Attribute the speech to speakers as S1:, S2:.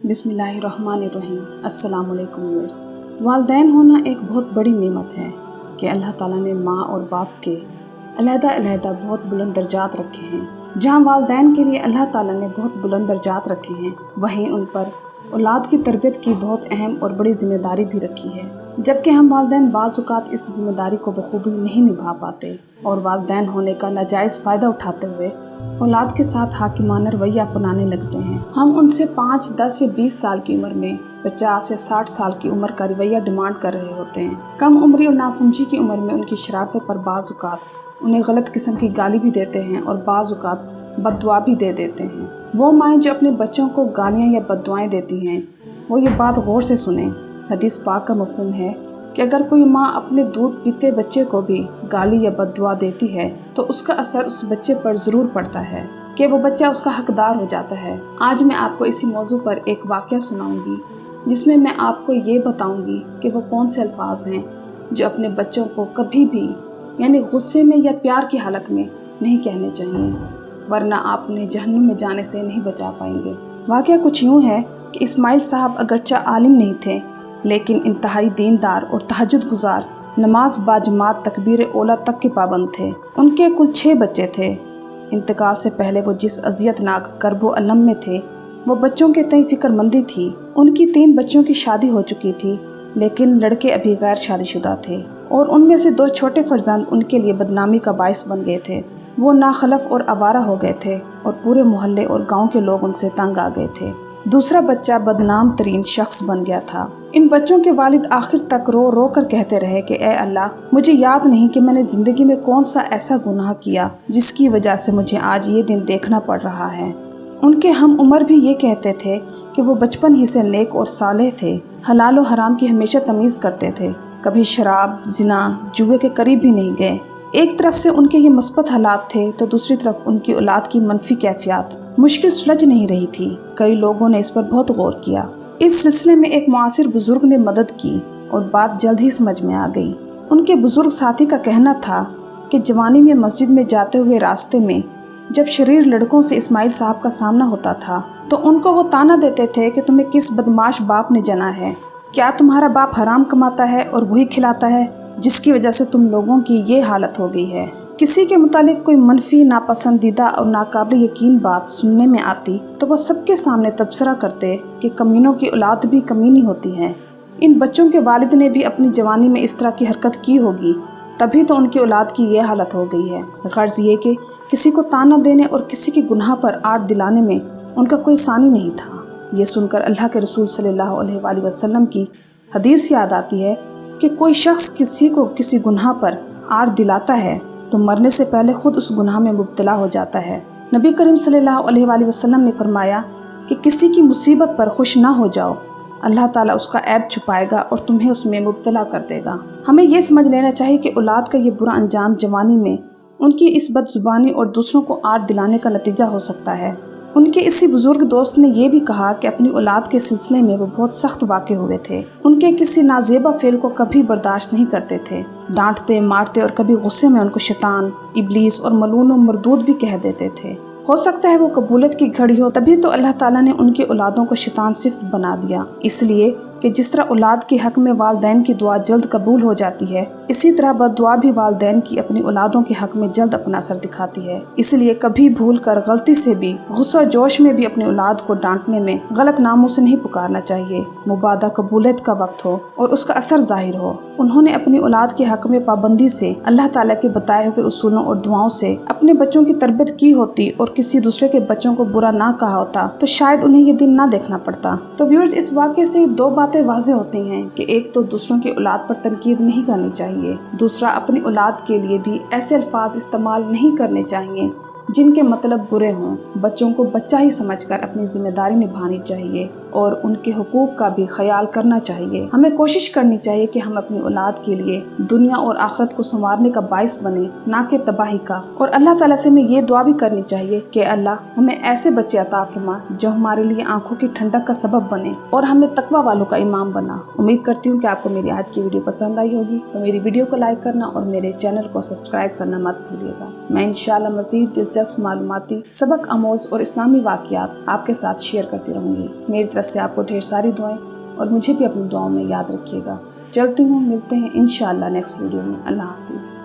S1: बिस्मिल्लाहिर्रहमानिर्रहीम। अस्सलाम वालेकुम व्यूअर्स। वालिदैन होना एक बहुत बड़ी नेमत है कि अल्लाह ताला ने माँ और बाप के अलहदा बहुत बुलंद दर्जात रखे हैं। जहाँ वालिदैन के लिए अल्लाह ताला ने बहुत बुलंद दर्जात रखे हैं, वहीं उन पर औलाद की तरबियत की बहुत अहम और बड़ी जिम्मेदारी भी रखी है। जबकि हम वालिदैन बाज़ औक़ात इस जिम्मेदारी को बखूबी नहीं निभा पाते और वालिदैन होने का नाजायज़ फ़ायदा उठाते हुए औलाद के साथ हाकिमाना रवैया अपनाने लगते हैं। हम उनसे 5, 10 या 20 साल की उम्र में 50 या 60 साल की उम्र का रवैया डिमांड कर रहे होते हैं। कम उम्री और नासमझी की उम्र में उनकी शरारतों पर बाज़ औक़ात उन्हें गलत किस्म की गाली भी देते हैं और बाज़ औक़ात बद्दुआ भी दे देते हैं। वो माएँ जो अपने बच्चों को गालियाँ या बद्दुआएँ देती हैं, वो ये बात गौर से सुनें। हदीस पाक का मफ़हूम है कि अगर कोई माँ अपने दूध पीते बच्चे को भी गाली या बद्दुआ देती है तो उसका असर उस बच्चे पर ज़रूर पड़ता है कि वो बच्चा उसका हकदार हो जाता है। आज मैं आपको इसी मौजू पर एक वाक़या सुनाऊंगी, जिसमें मैं आपको ये बताऊंगी कि वो कौन से अल्फाज हैं जो अपने बच्चों को कभी भी यानी गुस्से में या प्यार की हालत में नहीं कहने चाहिए, वरना आप उन्हें जहन्नुम में जाने से नहीं बचा पाएंगे। वाक़या कुछ यूँ है कि इस्माइल साहब अगरचा आलिम नहीं थे, लेकिन इंतहाई दीनदार और तहज्जुद गुजार, नमाज बाजमात तकबीर ओला तक के पाबंद थे। उनके कुल 6 बच्चे थे। इंतकाल से पहले वो जिस अज़ियतनाक करबो अलम में थे, वो बच्चों के तय फ़िक्रमंदी थी। उनकी 3 बच्चों की शादी हो चुकी थी, लेकिन लड़के अभी गैर शादीशुदा थे और उनमें से 2 छोटे फर्जंद उनके लिए बदनामी का बाइस बन गए थे। वो नाखलफ और आवारा हो गए थे और पूरे मोहल्ले और गाँव के लोग उनसे तंग आ गए थे। दूसरा बच्चा बदनाम तरीन शख्स बन गया था। इन बच्चों के वालिद आखिर तक रो रो कर कहते रहे कि ए अल्लाह, मुझे याद नहीं कि मैंने ज़िंदगी में कौन सा ऐसा गुनाह किया जिसकी वजह से मुझे आज ये दिन देखना पड़ रहा है। उनके हम उम्र भी ये कहते थे कि वो बचपन ही से नेक और सालेह थे, हलाल और हराम की हमेशा तमीज़ करते थे, कभी शराब, जिना, जुए के करीब भी नहीं गए। एक तरफ से उनके ये मस्बत हालात थे तो दूसरी तरफ उनकी औलाद की मनफी कैफियत मुश्किल सुलझ नहीं रही थी। कई लोगों ने इस पर बहुत गौर किया। इस सिलसिले में एक मुआसिर बुजुर्ग ने मदद की और बात जल्द ही समझ में आ गई। उनके बुजुर्ग साथी का कहना था कि जवानी में मस्जिद में जाते हुए रास्ते में जब शरीर लड़कों से इस्माइल साहब का सामना होता था तो उनको वो ताना देते थे कि तुम्हें किस बदमाश बाप ने जना है, क्या तुम्हारा बाप हराम कमाता है और वही खिलाता है, जिसकी वजह से तुम लोगों की ये हालत हो गई है। किसी के मुतालिक कोई मनफी, नापसंदीदा और नाकाबिल यकीन बात सुनने में आती तो वो सबके सामने तबसरा करते कि कमीनों की औलाद भी कमीनी होती है। इन बच्चों के वालिद ने भी अपनी जवानी में इस तरह की हरकत की होगी, तभी तो उनकी औलाद की ये हालत हो गई है। गर्ज ये कि किसी को ताना देने और किसी के गुनाह पर आड़ दिलाने में उनका कोई सानी नहीं था। ये सुनकर अल्लाह के रसूल सल्लल्लाहु अलैहि वसल्लम की हदीस याद आती है कि कोई शख्स किसी को किसी गुनाह पर आड़ दिलाता है तो मरने से पहले खुद उस गुनाह में मुब्तला हो जाता है। नबी करीम सल्लल्लाहु अलैहि वसल्लम ने फरमाया कि किसी की मुसीबत पर खुश ना हो जाओ, अल्लाह ताला उसका ऐब छुपाएगा और तुम्हें उसमें मुब्तला कर देगा। हमें ये समझ लेना चाहिए कि औलाद का ये बुरा अंजाम जवानी में उनकी इस बदजुबानी और दूसरों को आड़ दिलाने का नतीजा हो सकता है। उनके इसी बुजुर्ग दोस्त ने यह भी कहा कि अपनी औलाद के सिलसिले में वो बहुत सख्त वाक़े हुए थे। उनके किसी नाजेबा फेल को कभी बर्दाश्त नहीं करते थे, डांटते, मारते और कभी गुस्से में उनको शैतान, इब्लीस और मलून और मरदूद भी कह देते थे। हो सकता है वो कबूलत की घड़ी हो, तभी तो अल्लाह ताला ने उनकी औलादों को शैतान सिफ्त बना दिया। इसलिए कि जिस तरह औलाद के हक में वालिदैन की दुआ जल्द कबूल हो जाती है, इसी तरह बद्दुआ भी वालिदैन की अपनी औलादों के हक में जल्द अपना असर दिखाती है। इसलिए कभी भूल कर गलती से भी गुस्सा जोश में भी अपनी औलाद को डांटने में गलत नामों से नहीं पुकारना चाहिए। मुबादा कबूलियत का वक्त हो और उसका असर जाहिर हो। उन्होंने अपनी औलाद के हक में पाबंदी से, अल्लाह ताला के बताए हुए उसूलों और दुआओं से अपने बच्चों की तरबियत की होती और किसी दूसरे के बच्चों को बुरा ना कहा होता तो शायद उन्हें ये दिन ना देखना पड़ता। तो व्यूअर्स, इस वाक़े से 2 बातें वाज़ेह होती हैं कि एक तो दूसरों की औलाद पर तनकीद नहीं करनी चाहिए, दूसरा अपनी औलाद के लिए भी ऐसे अल्फाज इस्तेमाल नहीं करने चाहिए जिनके मतलब बुरे हों। बच्चों को बच्चा ही समझकर अपनी जिम्मेदारी निभानी चाहिए और उनके हुकूक का भी ख्याल करना चाहिए। हमें कोशिश करनी चाहिए कि हम अपनी औलाद के लिए दुनिया और आखिरत को संवारने का बाइस बने, ना कि तबाही का। और अल्लाह ताला से हमें ये दुआ भी करनी चाहिए कि अल्लाह हमें ऐसे बच्चे अता फरमा जो हमारे लिए आंखों की ठंडक का सबब बने और हमें तकवा वालों का इमाम बना। उम्मीद करती हूँ कि आपको मेरी आज की वीडियो पसंद आई होगी, तो मेरी वीडियो को लाइक करना और मेरे चैनल को सब्सक्राइब करना मत भूलिएगा। मैं इंशाअल्लाह मज़ीद दिलचस्प मालूमाती, सबक आमोज़ और इस्लामी वाक़ियात आपके साथ शेयर करती रहूँगी। मेरी तरफ طرف سے آپ کو ڈھیر ساری دعائیں، اور مجھے بھی اپنی دعاؤں میں یاد رکھیے گا۔ چلتی ہوں، ملتے ہیں انشاءاللہ نیکسٹ ویڈیو میں۔ اللہ حافظ۔